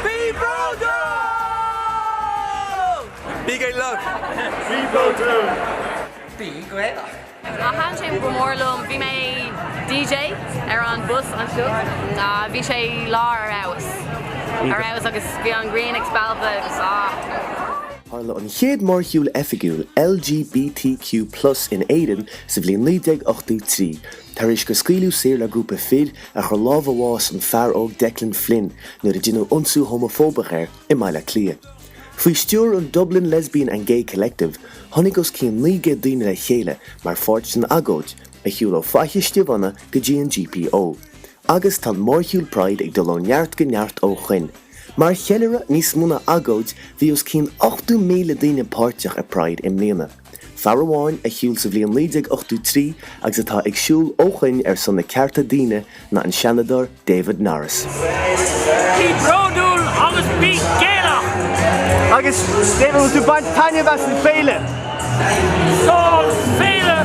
Be Brodo! Big luck! Be Brodo! Be great! A handshake go mórlumm bhí mé DJ ar an bus an siúd bhí sé lá ar agus agus bhí an Green Expalva agus Harla an chéad mórthúil effigiúil LGBTQ+ in Éireann sa bhliain 1983, tar éis go scaoileadh saor le grúpa fid a chur lámh amháis an fear óg Declan Flynn nuair a d'ineadh ionsu homofóbach air I Mbaile Clia. Faoi stiúr an Dublin Lesbian and Gay Collective, tháinig os cén 9 daoine le chéile mar fáirt san agóid a shiúil ó faiche bhanna go dtí an GPO. Agus tá mórthúil Pride ag dul ó neart go neart ó chuin. Mar cheilire níos múna agóid bhí os cén 8,000 daoine páirteach a Pride im mbliana. Fear amháin a shiúil sa bhliain 1983 agus atá ag siúil ó chuin ar sanna cearta daoine na an seanadóir David Norris. Be Brodo agus Be Gaelach! Agus David was tú baint taine bheits an féile. Sál féile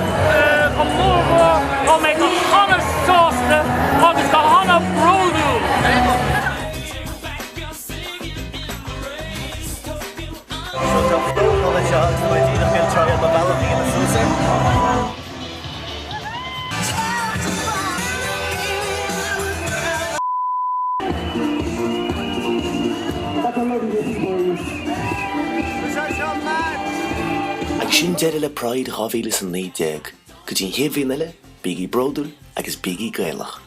go mór ó mé go hána sásta agus go hána Brodo! Ag sin deireadh le Pride 2019, go dtí 10 mhíle, Biggie Brodo agus Biggie Gaelach.